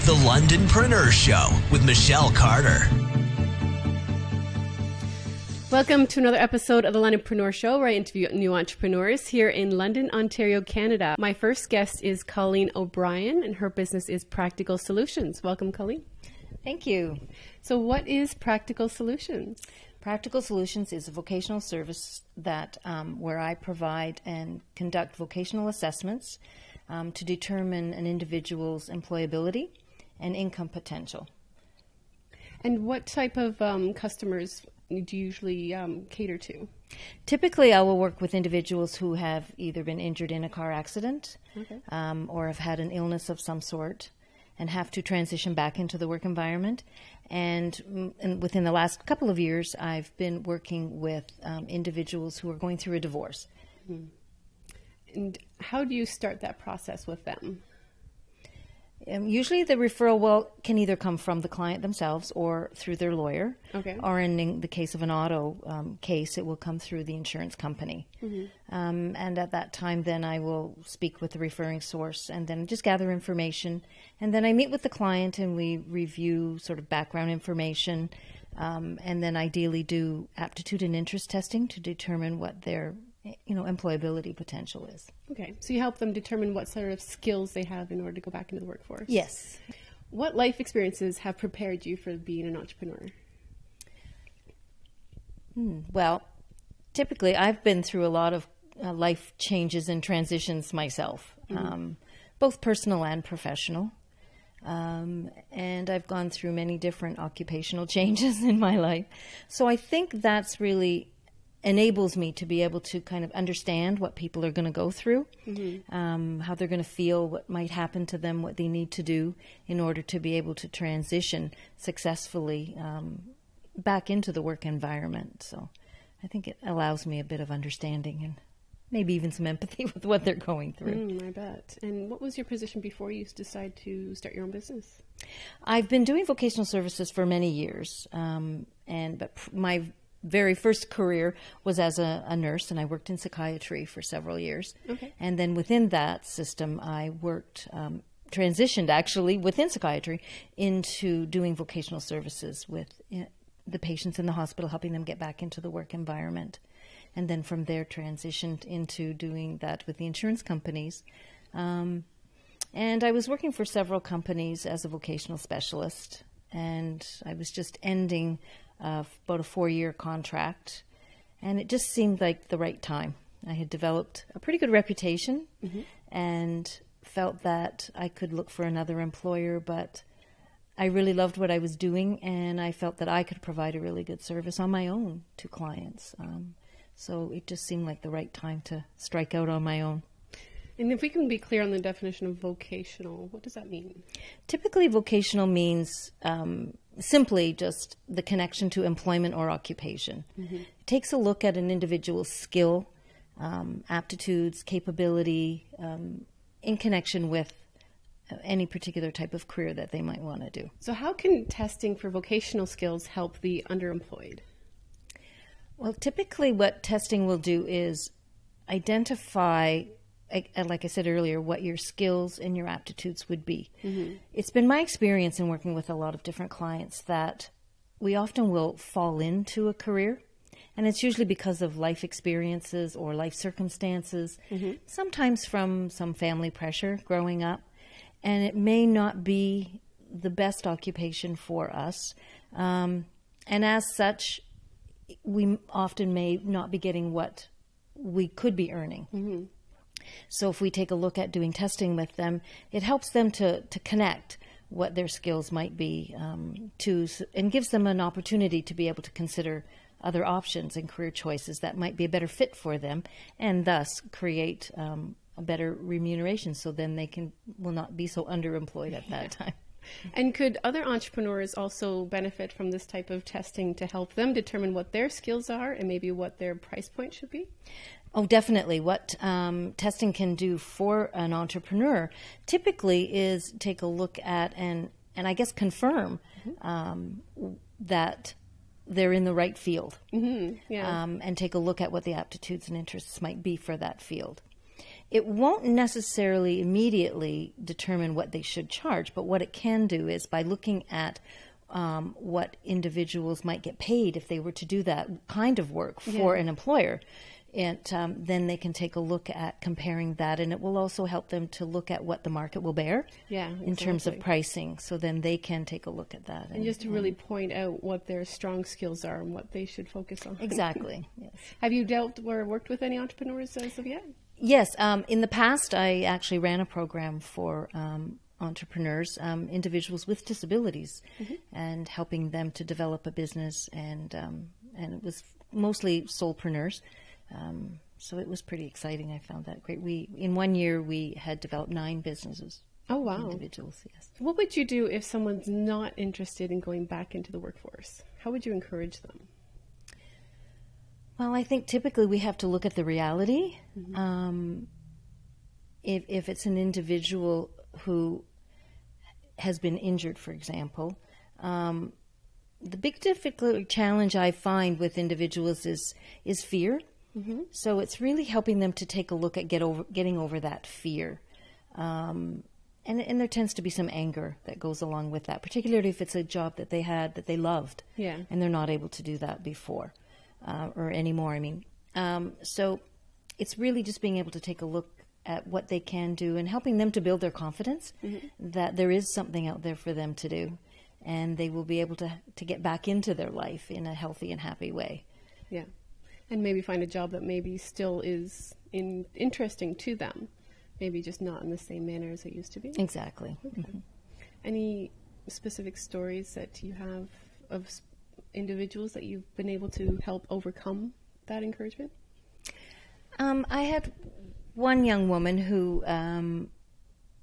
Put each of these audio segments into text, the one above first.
The Londonpreneur Show with Michelle Carter. Welcome to another episode of The Londonpreneur Show, where I interview new entrepreneurs here in London, Ontario, Canada. My first guest is Colleen O'Brien, and her business is Practical Solutions. Welcome, Colleen. Thank you. So what is Practical Solutions? Practical Solutions is a vocational service that where I provide and conduct vocational assessments to determine an individual's employability and income potential. And what type of customers do you usually cater to? Typically, I will work with individuals who have either been injured in a car accident or have had an illness of some sort and have to transition back into the work environment. And within the last couple of years, I've been working with individuals who are going through a divorce. Mm-hmm. And how do you start that process with them? Usually the referral can either come from the client themselves or through their lawyer. Okay. Or in the case of an auto case, it will come through the insurance company. Mm-hmm. And at that time, then I will speak with the referring source and then just gather information. And then I meet with the client and we review sort of background information and then ideally do aptitude and interest testing to determine what their employability potential is. Okay, so you help them determine what sort of skills they have in order to go back into the workforce. Yes. What life experiences have prepared you for being an entrepreneur? Well, typically I've been through a lot of life changes and transitions myself, both personal and professional. And I've gone through many different occupational changes in my life. So I think that's really enables me to be able to kind of understand what people are going to go through, how they're going to feel, what might happen to them, what they need to do in order to be able to transition successfully back into the work environment. So I think it allows me a bit of understanding and maybe even some empathy with what they're going through. I bet. And what was your position before you decided to start your own business? I've been doing vocational services for many years, but my very first career was as a nurse, and I worked in psychiatry for several years. Okay. And then within that system, I worked, transitioned actually within psychiatry into doing vocational services with the patients in the hospital, helping them get back into the work environment. And then from there transitioned into doing that with the insurance companies. And I was working for several companies as a vocational specialist, and I was just ending about a 4-year contract, and it just seemed like the right time. I had developed a pretty good reputation and felt that I could look for another employer, but I really loved what I was doing, and I felt that I could provide a really good service on my own to clients. So it just seemed like the right time to strike out on my own. And if we can be clear on the definition of vocational, what does that mean? Typically, vocational means simply just the connection to employment or occupation. It takes a look at an individual's skill, aptitudes, capability in connection with any particular type of career that they might want to do. So how can testing for vocational skills help the underemployed? Well, typically what testing will do is identify, like I said earlier, what your skills and your aptitudes would be. It's been my experience in working with a lot of different clients that we often will fall into a career, and it's usually because of life experiences or life circumstances, sometimes from some family pressure growing up, and it may not be the best occupation for us. And as such, we often may not be getting what we could be earning. So if we take a look at doing testing with them, it helps them to connect what their skills might be and gives them an opportunity to be able to consider other options and career choices that might be a better fit for them, and thus create a better remuneration, so then they will not be so underemployed at that time. And could other entrepreneurs also benefit from this type of testing to help them determine what their skills are and maybe what their price point should be? Oh, definitely. What testing can do for an entrepreneur typically is take a look at and I guess confirm that they're in the right field, and take a look at what the aptitudes and interests might be for that field. It won't necessarily immediately determine what they should charge, but what it can do is by looking at what individuals might get paid if they were to do that kind of work for an employer. And then they can take a look at comparing that, and it will also help them to look at what the market will bear in terms of pricing. So then they can take a look at that. And just to really point out what their strong skills are and what they should focus on. Exactly, yes. Have you dealt or worked with any entrepreneurs as of yet? Yes. In the past, I actually ran a program for entrepreneurs, individuals with disabilities, and helping them to develop a business, and it was mostly solopreneurs. So it was pretty exciting. I found that great. In 1 year, we had developed 9 businesses. Oh, wow. Individuals, yes. What would you do if someone's not interested in going back into the workforce? How would you encourage them? Well, I think typically we have to look at the reality. If it's an individual who has been injured, for example, the big difficult challenge I find with individuals is fear. So it's really helping them to take a look at getting over that fear. And there tends to be some anger that goes along with that, particularly if it's a job that they had that they loved, and they're not able to do that before or anymore. I mean, so it's really just being able to take a look at what they can do and helping them to build their confidence that there is something out there for them to do, and they will be able to get back into their life in a healthy and happy way. Yeah. And maybe find a job that maybe still is interesting to them, maybe just not in the same manner as it used to be. Exactly. Okay. Any specific stories that you have of individuals that you've been able to help overcome that encouragement? I had one young woman who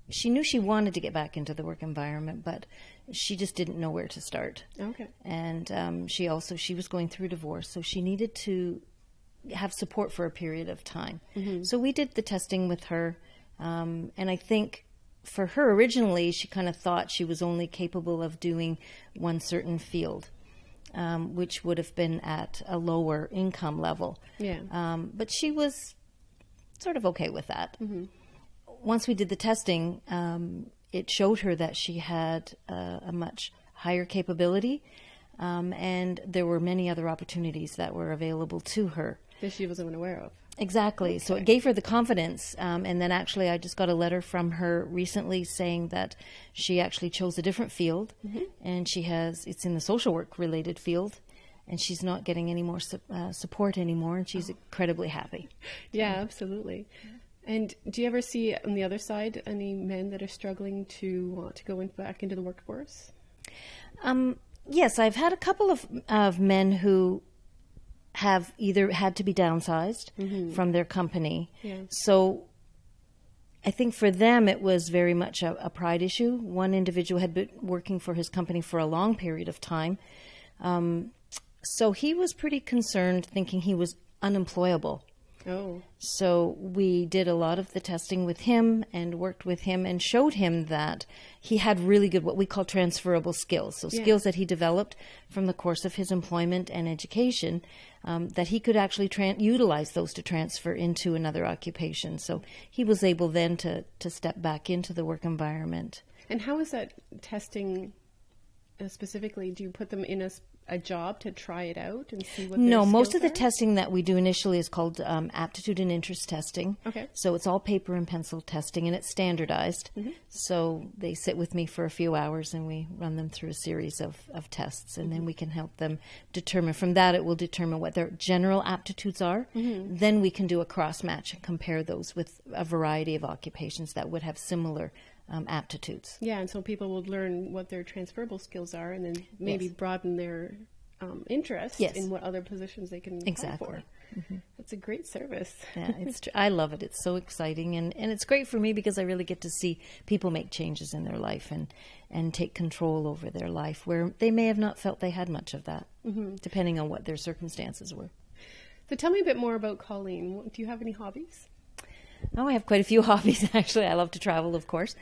she knew she wanted to get back into the work environment, but she just didn't know where to start. Okay. And she was going through divorce, so she needed to have support for a period of time. So we did the testing with her, and I think for her originally she kind of thought she was only capable of doing one certain field, which would have been at a lower income level. But she was sort of okay with that. Once we did the testing, it showed her that she had a much higher capability, and there were many other opportunities that were available to her that she wasn't aware of. Exactly. Okay. So it gave her the confidence, and then actually I just got a letter from her recently saying that she actually chose a different field, and it's in the social work related field, and she's not getting any more support anymore, and she's incredibly happy. Yeah, absolutely. And do you ever see on the other side any men that are struggling to want to go back into the workforce? Yes, I've had a couple of men who have either had to be downsized from their company. So I think for them it was very much a pride issue. One individual had been working for his company for a long period of time. So he was pretty concerned, thinking he was unemployable. So we did a lot of the testing with him and worked with him and showed him that he had really good, what we call transferable skills. So skills that he developed from the course of his employment and education, that he could actually utilize those to transfer into another occupation. So he was able then to step back into the work environment. And how is that testing specifically? Do you put them in a job to try it out and see what their skills most of the are? testing that we do initially is called aptitude and interest testing. Okay. So it's all paper and pencil testing, and it's standardized. So they sit with me for a few hours and we run them through a series of tests, and then we can help them determine. From that, it will determine what their general aptitudes are. Then we can do a cross-match and compare those with a variety of occupations that would have similar aptitudes. Yeah, and so people would learn what their transferable skills are, and then maybe broaden their interest in what other positions they can apply for. That's a great service. Yeah, I love it. It's so exciting, and it's great for me because I really get to see people make changes in their life and take control over their life where they may have not felt they had much of that, depending on what their circumstances were. So tell me a bit more about Colleen. Do you have any hobbies? Oh, I have quite a few hobbies, actually. I love to travel, of course.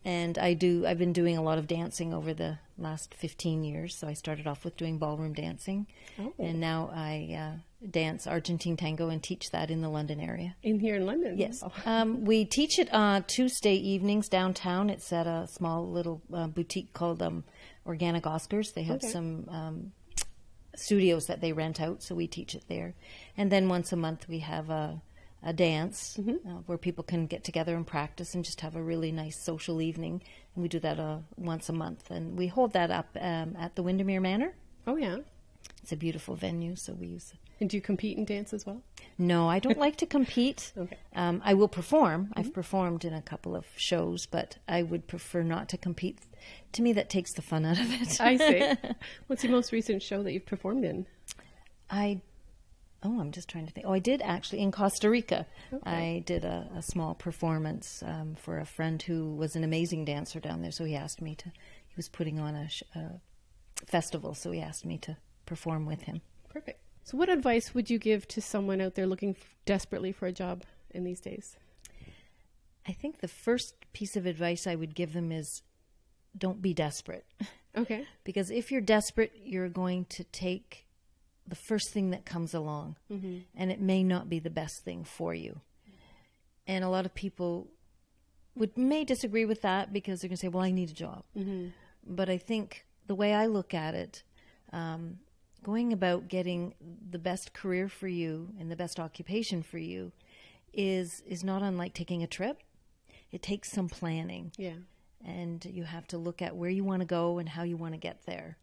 And I've been doing a lot of dancing over the last 15 years. So I started off with doing ballroom dancing. Oh. And now I dance Argentine tango and teach that in the London area. In here in London? Yes. Oh. We teach it Tuesday evenings downtown. It's at a small little boutique called Organic Oscars. They have some studios that they rent out, so we teach it there. And then once a month we have a dance where people can get together and practice and just have a really nice social evening. And we do that once a month. And we hold that up at the Windermere Manor. Oh, yeah. It's a beautiful venue, so we use it. And do you compete in dance as well? No, I don't like to compete. Okay. I will perform. I've performed in a couple of shows, but I would prefer not to compete. To me, that takes the fun out of it. I see. What's your most recent show that you've performed in? I'm just trying to think. I did actually in Costa Rica. Okay. I did a small performance for a friend who was an amazing dancer down there. So he asked me to. He was putting on a festival, so he asked me to perform with him. Perfect. So what advice would you give to someone out there looking desperately for a job in these days? I think the first piece of advice I would give them is don't be desperate. Okay. Because if you're desperate, you're going to take the first thing that comes along, and it may not be the best thing for you. And a lot of people may disagree with that because they're going to say, well, I need a job. But I think the way I look at it, going about getting the best career for you and the best occupation for you is not unlike taking a trip. It takes some planning. Yeah. And you have to look at where you want to go and how you want to get there.